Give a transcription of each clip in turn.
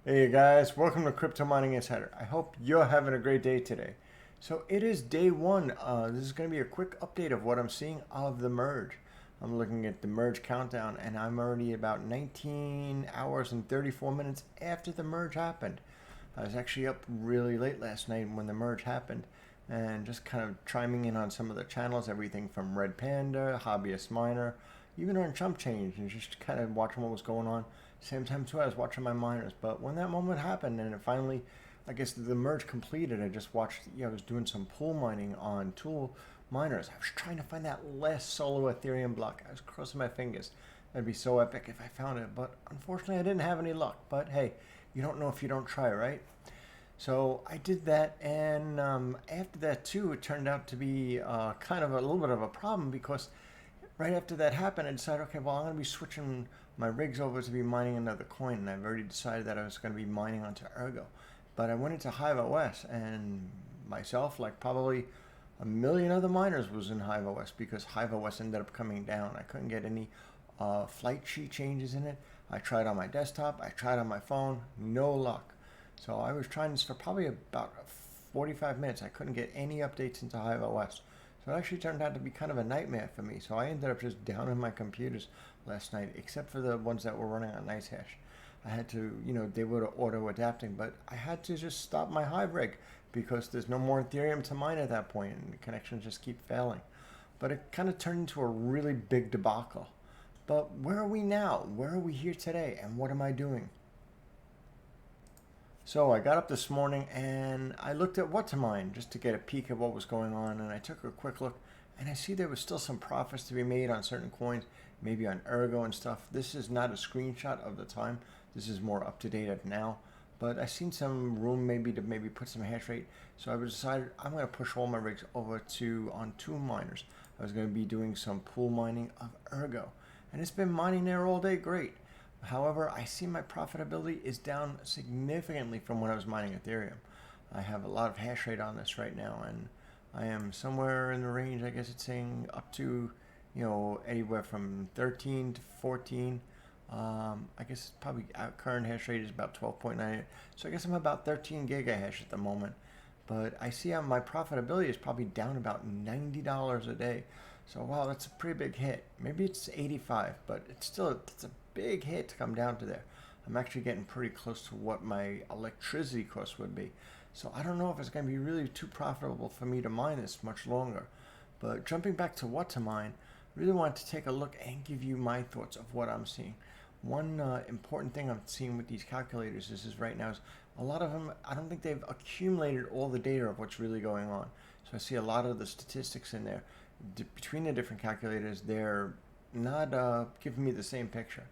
Hey guys, welcome to Crypto Mining Insider. I hope you're having a great day today. So it is day one. This is going to be a quick update of what I'm seeing of the merge. I'm looking at the merge countdown and I'm already about 19 hours and 34 minutes after the merge happened. I was actually up really late last night when the merge happened and just kind of chiming in on some of the channels, everything from Red Panda, Hobbyist Miner, even on Chump Change, and just kind of watching what was going on. Same time too, I was watching my miners. But when that moment happened and it finally, I guess the merge completed, I just watched, I was doing some pool mining on tool miners. I was trying to find that last solo Ethereum block. I was crossing my fingers. That'd be so epic if I found it. But unfortunately, I didn't have any luck. But hey, you don't know if you don't try, right? So I did that, and after that too, it turned out to be kind of a little bit of a problem because right after that happened, I decided, okay, well, I'm going to be switching my rigs over to be mining another coin, and I've already decided that I was going to be mining onto Ergo. But I went into Hive OS, and myself, like probably a million other miners, was in Hive OS because Hive OS ended up coming down. I couldn't get any flight sheet changes in it. I tried on my desktop, I tried on my phone, no luck. So I was trying this for probably about 45 minutes. I couldn't get any updates into Hive OS. So it actually turned out to be kind of a nightmare for me. So I ended up just downing my computers last night, except for the ones that were running on Nicehash. I had to, they were auto adapting, but I had to just stop my Hive rig because there's no more Ethereum to mine at that point, and the connections just keep failing. But it kind of turned into a really big debacle. But where are we now? Where are we here today? And what am I doing? So I got up this morning and I looked at what to mine just to get a peek at what was going on, and I took a quick look and I see there was still some profits to be made on certain coins, maybe on Ergo and stuff. This is not a screenshot of the time. This is more up to date at now. But I seen some room maybe to put some hash rate. So I decided I'm going to push all my rigs over to on two miners. I was going to be doing some pool mining of Ergo. And it's been mining there all day great. However, I see my profitability is down significantly from when I was mining Ethereum. I have a lot of hash rate on this right now, and I am somewhere in the range, I guess it's saying up to, anywhere from 13 to 14. I guess probably current hash rate is about 12.98. So I guess I'm about 13 gigahash at the moment. But I see my profitability is probably down about $90 a day. So wow, that's a pretty big hit. Maybe it's 85, but it's a big hit to come down to there. I'm actually getting pretty close to what my electricity cost would be. So I don't know if it's going to be really too profitable for me to mine this much longer. But jumping back to what to mine, really wanted to take a look and give you my thoughts of what I'm seeing. One important thing I'm seeing with these calculators is right now is a lot of them, I don't think they've accumulated all the data of what's really going on. So I see a lot of the statistics in there. Between the different calculators, they're not giving me the same picture.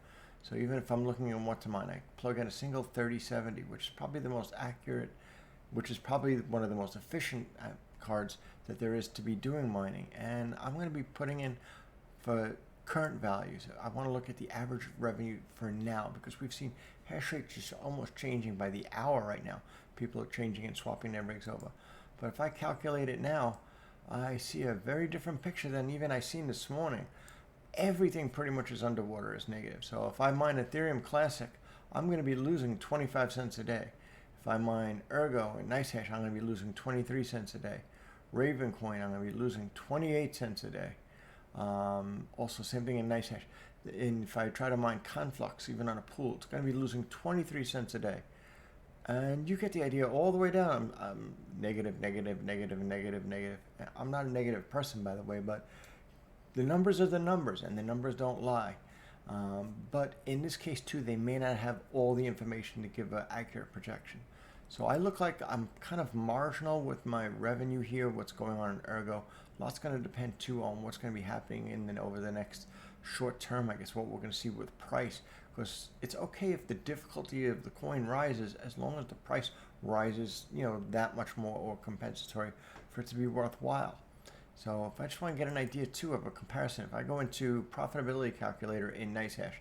So even if I'm looking at what to mine, I plug in a single 3070, which is probably the most accurate, which is probably one of the most efficient cards that there is to be doing mining. And I'm going to be putting in for current values. I want to look at the average revenue for now because we've seen hash rate just almost changing by the hour right now. People are changing and swapping their rigs over. But if I calculate it now, I see a very different picture than even I seen this morning. Everything pretty much is underwater, is negative. So if I mine Ethereum Classic, I'm going to be losing 25 cents a day. If I mine Ergo and Nicehash, I'm going to be losing 23 cents a day. Ravencoin, I'm going to be losing 28 cents a day. Also, same thing in Nicehash. And if I try to mine Conflux, even on a pool, it's going to be losing 23 cents a day. And you get the idea all the way down. I'm negative, negative, negative, negative, negative. I'm not a negative person, by the way, but the numbers are the numbers, and the numbers don't lie. But in this case, too, they may not have all the information to give an accurate projection. So I look like I'm kind of marginal with my revenue here, what's going on in Ergo. Lots going to depend, too, on what's going to be happening over the next short term, I guess, what we're going to see with price. Because it's okay if the difficulty of the coin rises as long as the price rises, that much more or compensatory for it to be worthwhile. So if I just want to get an idea too of a comparison, if I go into profitability calculator in Nicehash,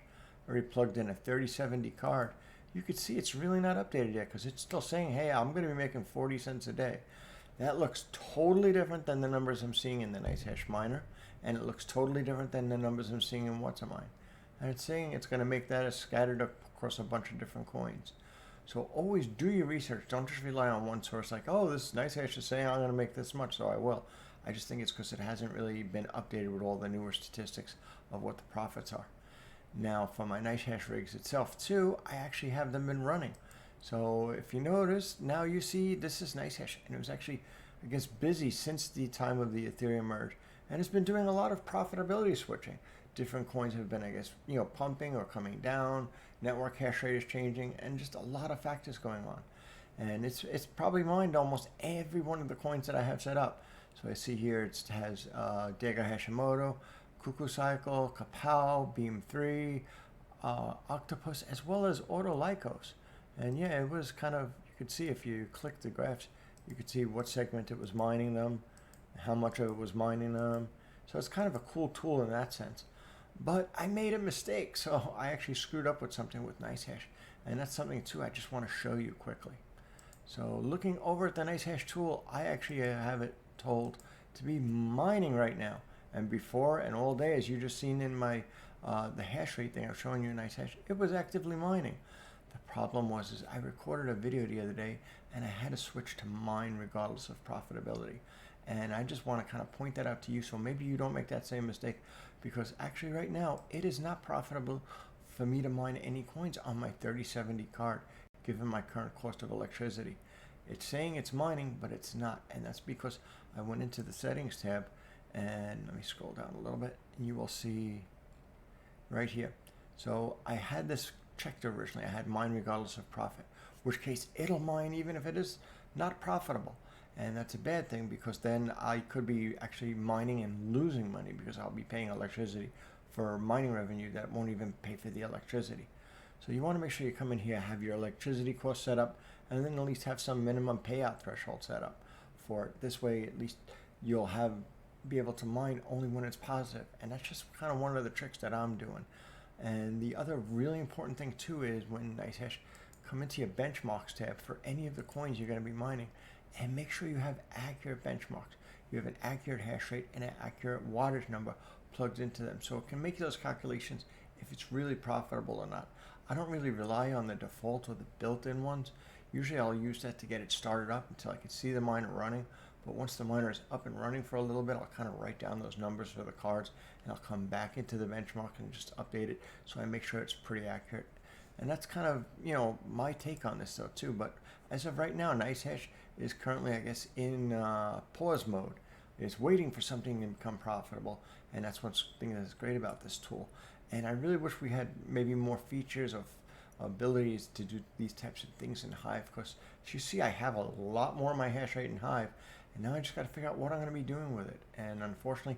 already plugged in a 3070 card, you could see it's really not updated yet because it's still saying, hey, I'm going to be making 40 cents a day. That looks totally different than the numbers I'm seeing in the Nicehash miner, and it looks totally different than the numbers I'm seeing in What's-A-Mine. And it's saying it's going to make that as scattered across a bunch of different coins. So always do your research. Don't just rely on one source like, oh, this Nicehash is saying I'm going to make this much, so I will. I just think it's because it hasn't really been updated with all the newer statistics of what the profits are. Now, for my Nicehash rigs itself too, I actually have them been running. So if you notice, now you see this is Nicehash, and it was actually, I guess, busy since the time of the Ethereum merge, and it's been doing a lot of profitability switching. Different coins have been, I guess, pumping or coming down. Network hash rate is changing, and just a lot of factors going on. And it's probably mined almost every one of the coins that I have set up. So I see here it has Dega Hashimoto, Cuckoo Cycle, Kapow, Beam 3, Octopus, as well as Autolycos. And yeah, it was kind of, you could see if you click the graphs, you could see what segment it was mining them, how much of it was mining them. So it's kind of a cool tool in that sense. But I made a mistake, so I actually screwed up with something with Nicehash. And that's something too I just want to show you quickly. So looking over at the Nicehash tool, I actually have it told to be mining right now. And before and all day, as you just seen in my the hash rate thing I was showing you in Nicehash, it was actively mining. The problem was I recorded a video the other day and I had to switch to mine regardless of profitability. And I just want to kind of point that out to you so maybe you don't make that same mistake, because actually right now it is not profitable for me to mine any coins on my 3070 card given my current cost of electricity. It's saying it's mining, but it's not, and that's because I went into the settings tab, and let me scroll down a little bit and you will see right here. So I had this checked originally. I had mine regardless of profit, which case it'll mine even if it is not profitable. And that's a bad thing, because then I could be actually mining and losing money because I'll be paying electricity for mining revenue that won't even pay for the electricity. So you want to make sure you come in here, have your electricity cost set up, and then at least have some minimum payout threshold set up for it. This way, at least you'll be able to mine only when it's positive. And that's just kind of one of the tricks that I'm doing. And the other really important thing too is when Nicehash, come into your benchmarks tab for any of the coins you're going to be mining, and make sure you have accurate benchmarks. You have an accurate hash rate and an accurate wattage number plugged into them, so it can make those calculations if it's really profitable or not. I don't really rely on the default or the built-in ones. Usually I'll use that to get it started up until I can see the miner running, but once the miner is up and running for a little bit, I'll kind of write down those numbers for the cards, and I'll come back into the benchmark and just update it so I make sure it's pretty accurate. And that's kind of, my take on this though too. But as of right now, Nicehash is currently, I guess, in pause mode. It's waiting for something to become profitable, and that's one thing that's great about this tool. And I really wish we had maybe more features of abilities to do these types of things in Hive, because as you see, I have a lot more of my hash rate in Hive, and now I just got to figure out what I'm going to be doing with it. And unfortunately,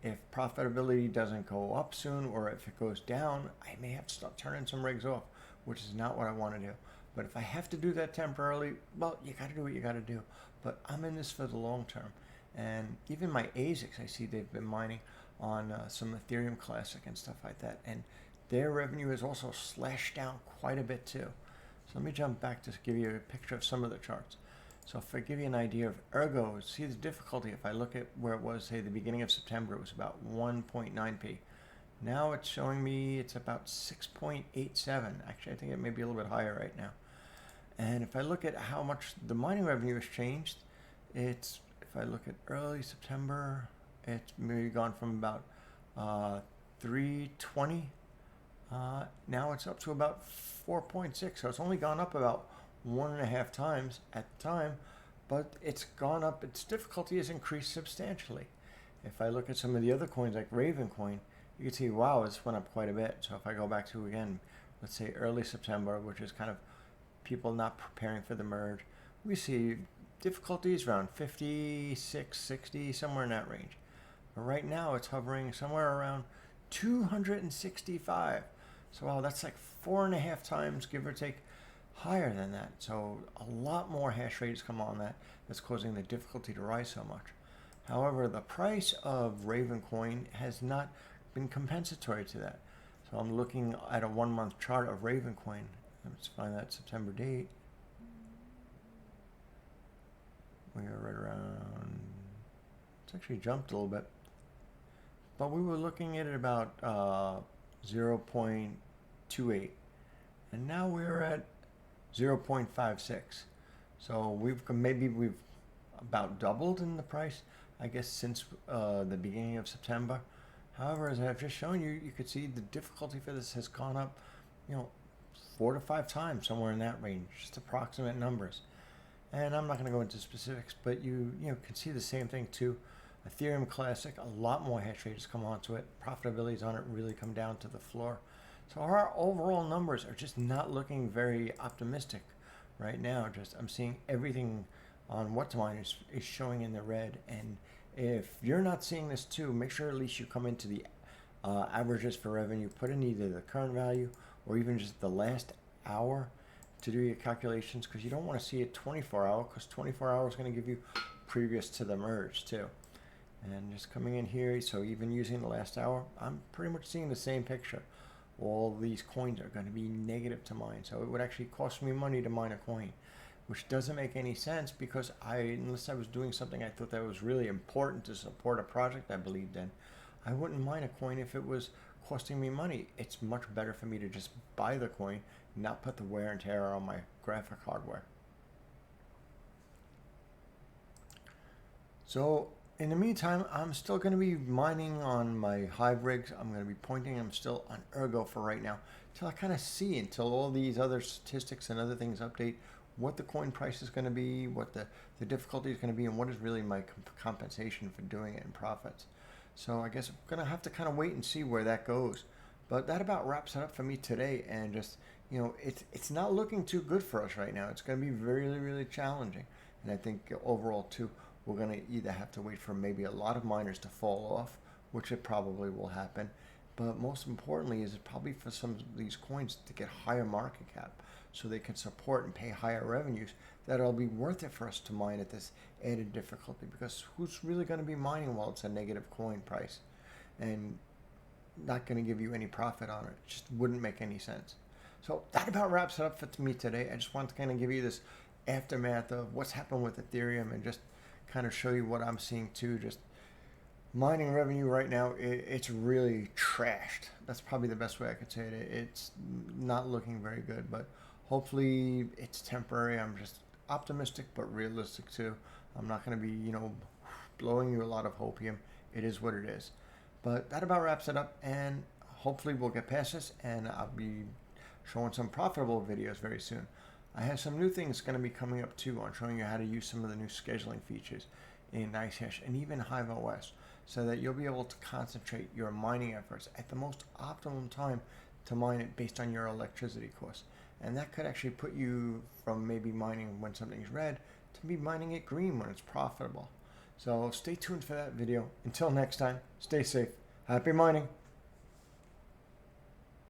if profitability doesn't go up soon, or if it goes down, I may have to start turning some rigs off, which is not what I want to do. But if I have to do that temporarily, well, you got to do what you got to do. But I'm in this for the long term. And even my ASICs, I see they've been mining on some Ethereum Classic and stuff like that. And their revenue is also slashed down quite a bit too. So let me jump back to give you a picture of some of the charts. So if I give you an idea of Ergo, see the difficulty. If I look at where it was, say, the beginning of September, it was about 1.9p. Now it's showing me it's about 6.87. Actually, I think it may be a little bit higher right now. And if I look at how much the mining revenue has changed, if I look at early September, it's maybe gone from about 320. Now it's up to about 4.6. So it's only gone up about 1.5 times at the time, but it's gone up. Its difficulty has increased substantially. If I look at some of the other coins like Raven coin, you can see, wow, this went up quite a bit. So if I go back to, again, let's say early September, which is kind of people not preparing for the merge, we see difficulties around 56, 60, somewhere in that range. But right now it's hovering somewhere around 265. So wow, that's like 4.5 times, give or take, higher than that. So a lot more hash rate has come on that's causing the difficulty to rise so much. However, the price of Raven coin has not been compensatory to that. So I'm looking at a 1-month chart of Raven coin. Let's find that September date. We are right around, it's actually jumped a little bit, but we were looking at it about 0.28, and now we're at 0.56. So we've about doubled in the price, I guess, since the beginning of September. However, as I've just shown you, you could see the difficulty for this has gone up, 4 to 5 times, somewhere in that range, just approximate numbers. And I'm not going to go into specifics, but you can see the same thing too. Ethereum Classic, a lot more hash rate has come onto it. Profitability's on it really come down to the floor. So our overall numbers are just not looking very optimistic right now. I'm seeing everything on Whattomine is showing in the red. And if you're not seeing this too, make sure at least you come into the averages for revenue, put in either the current value or even just the last hour to do your calculations, because you don't want to see it 24 hour, because 24 hours is going to give you previous to the merge too. And just coming in here, so even using the last hour, I'm pretty much seeing the same picture. All these coins are going to be negative to mine, so it would actually cost me money to mine a coin, which doesn't make any sense, because unless I was doing something I thought that was really important to support a project I believed in, I wouldn't mine a coin if it was costing me money. It's much better for me to just buy the coin, not put the wear and tear on my graphic hardware. So in the meantime, I'm still going to be mining on my Hive rigs. I'm going to be pointing them still on Ergo for right now, until I kind of see, until all these other statistics and other things update, what the coin price is going to be, what the difficulty is going to be, and what is really my compensation for doing it in profits. So I guess I'm going to have to kind of wait and see where that goes. But that about wraps it up for me today. And just, it's not looking too good for us right now. It's going to be really, really challenging. And I think overall too, we're going to either have to wait for maybe a lot of miners to fall off, which it probably will happen. But most importantly is it probably for some of these coins to get higher market cap so they can support and pay higher revenues, that it'll be worth it for us to mine at this added difficulty, because who's really going to be mining while it's a negative coin price and not going to give you any profit on it? It just wouldn't make any sense. So that about wraps it up for me today. I just want to kind of give you this aftermath of what's happened with Ethereum and just kind of show you what I'm seeing too. Just mining revenue right now, it's really trashed. That's probably the best way I could say it. It's not looking very good, but hopefully it's temporary. I'm just optimistic but realistic too. I'm not going to be, blowing you a lot of hopium. It is what it is. But that about wraps it up, and hopefully we'll get past this, and I'll be showing some profitable videos very soon. I have some new things going to be coming up too on showing you how to use some of the new scheduling features in Nicehash and even Hive OS, so that you'll be able to concentrate your mining efforts at the most optimum time to mine it based on your electricity costs. And that could actually put you from maybe mining when something's red to be mining it green when it's profitable. So stay tuned for that video. Until next time, stay safe. Happy mining.